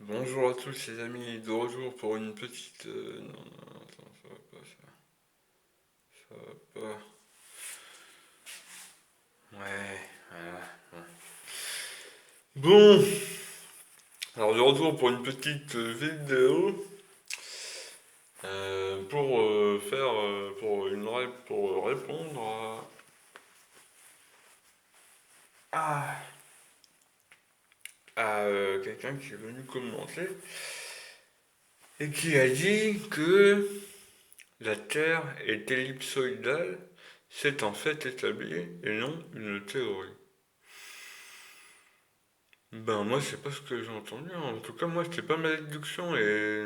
Bonjour à tous les amis, de retour pour une petite... non, non, attends, ça va pas, ça va pas. Ouais, voilà. Bon, alors de retour pour une petite vidéo pour faire, pour répondre à, à quelqu'un qui est venu commenter et qui a dit que la Terre est ellipsoïdale, c'est en fait établi et non une théorie. Ben moi c'est pas ce que j'ai entendu, hein. En tout cas moi c'était pas ma déduction et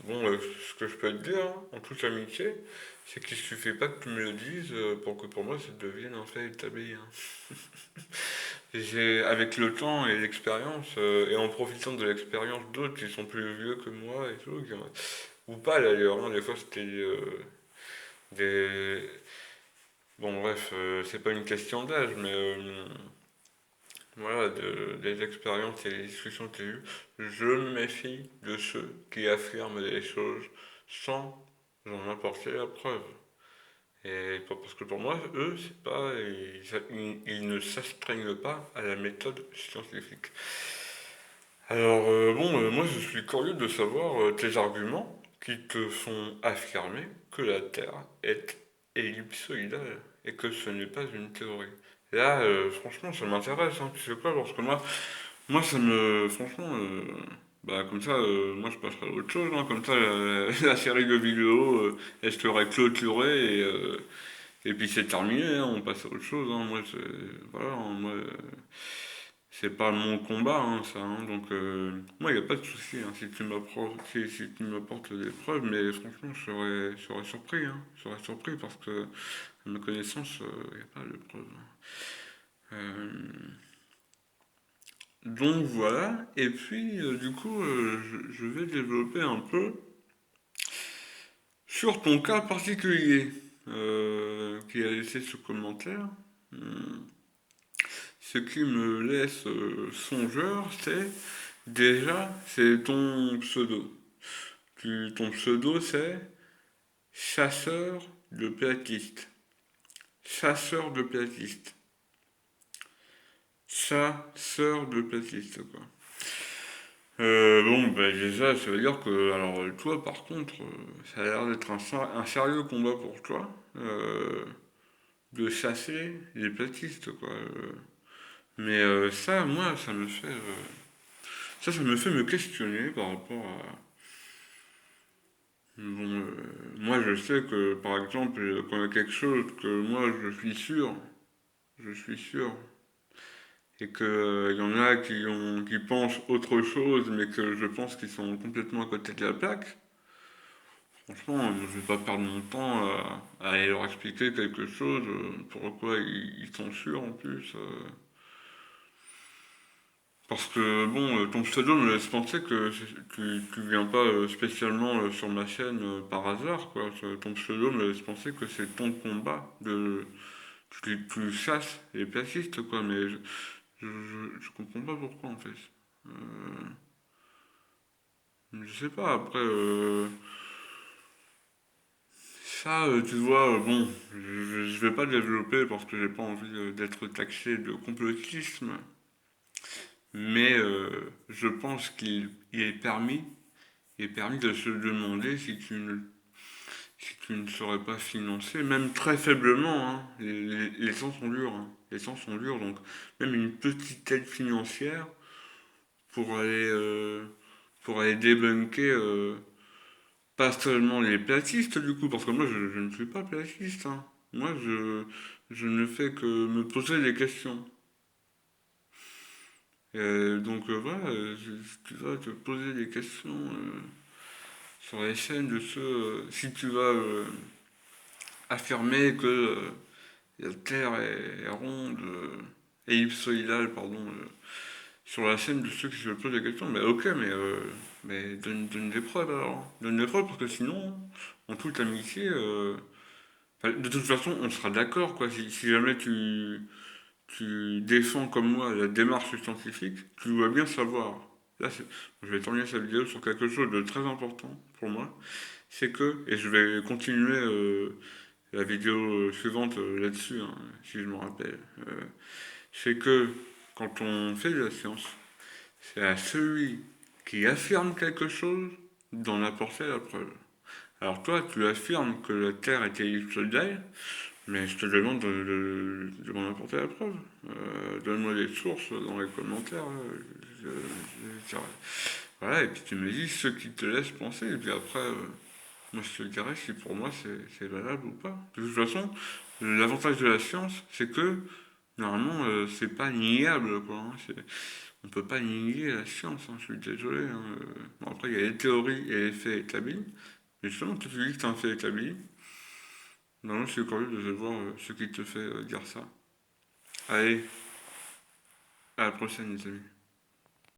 bon ce que je peux te dire hein, en toute amitié c'est qu'il suffit pas que tu me le dises pour que pour moi ça devienne un fait établi, hein. J'ai avec le temps et l'expérience et en profitant de l'expérience d'autres qui sont plus vieux que moi et tout ou pas d'ailleurs, hein, des fois c'était des bon bref c'est pas une question d'âge mais voilà, des expériences et des discussions que j'ai eues, je me méfie de ceux qui affirment des choses sans en apporter la preuve. Et parce que pour moi, eux, c'est pas, ils ne s'astreignent pas à la méthode scientifique. Alors, bon, moi je suis curieux de savoir tes arguments qui te font affirmer que la Terre est ellipsoïdale et que ce n'est pas une théorie. Là, franchement, ça m'intéresse, hein, tu sais quoi, parce que moi, ça me. Franchement, bah, comme ça, moi, je passerai à autre chose, hein, comme ça, la série de vidéos, elle serait clôturée et puis c'est terminé, hein, on passe à autre chose, hein, moi, voilà, hein, moi, c'est pas mon combat, hein, ça, hein, donc, moi, il n'y a pas de souci, hein, si tu m'apportes des preuves, mais franchement, je serais surpris, hein, je serais surpris parce que, à ma connaissance, il n'y a pas de preuves, hein. Donc voilà, et puis du coup, je vais développer un peu sur ton cas particulier qui a laissé ce commentaire. Hum, Ce qui me laisse songeur, c'est déjà, c'est ton pseudo. Ton pseudo, c'est chasseur de platistes. Chasseur de platistes. Chasseur de platistes, quoi. Bon, bah déjà, ça veut dire que, alors toi, par contre, ça a l'air d'être un sérieux combat pour toi, de chasser les platistes, quoi. Mais ça, moi, ça me fait me questionner par rapport à. Bon, moi, je sais que, par exemple, quand il y a quelque chose que moi, je suis sûr, et que il y en a qui pensent autre chose, mais que je pense qu'ils sont complètement à côté de la plaque. Franchement, je vais pas perdre mon temps à aller leur expliquer quelque chose, pourquoi ils sont sûrs en plus. Parce que bon, ton pseudo me laisse penser que tu viens pas spécialement sur ma chaîne par hasard, quoi. Ton pseudo me laisse penser que c'est ton combat de. Tu chasses les placistes, quoi, mais je comprends pas pourquoi en fait. Euh, je sais pas, après. Ça, tu vois, bon, je vais pas développer parce que j'ai pas envie d'être taxé de complotisme, mais je pense il est permis de se demander si tu ne serais pas financé, même très faiblement, hein. Les temps sont durs, hein. Les temps sont durs, donc même une petite aide financière pour aller, euh, pour aller débunker pas seulement les platistes du coup, parce que moi je ne suis pas platiste, hein. Moi je ne fais que me poser des questions. Donc voilà, tu vas te poser des questions sur les chaînes de ceux, si tu vas affirmer que la Terre est ronde, ellipsoïdale, pardon, sur la scène de ceux qui se posent des questions, mais ok, mais donne des preuves alors. Donne des preuves parce que sinon, en toute amitié, enfin, de toute façon, on sera d'accord, quoi. Si jamais tu défends comme moi la démarche scientifique, tu dois bien savoir. là, je vais terminer cette vidéo sur quelque chose de très important pour moi. C'est que, et je vais continuer la vidéo suivante là-dessus, hein, si je me rappelle. C'est que quand on fait de la science, c'est à celui qui affirme quelque chose d'en apporter la preuve. Alors toi, tu affirmes que la Terre est ellipsoïdale, mais je te demande de m'en apporter la preuve. Donne-moi des sources dans les commentaires. Voilà, et puis tu me dis ce qui te laisse penser, et puis après, moi je te dirai si pour moi c'est valable ou pas. De toute façon, l'avantage de la science, c'est que normalement, c'est pas niable, quoi. Hein, on peut pas nier la science, hein, je suis désolé. Hein. Bon, après, il y a les théories et les faits établis. Mais justement, tu dis que c'est un fait établi. Non, je suis curieux de voir ce qui te fait dire ça. Allez, à la prochaine, les amis.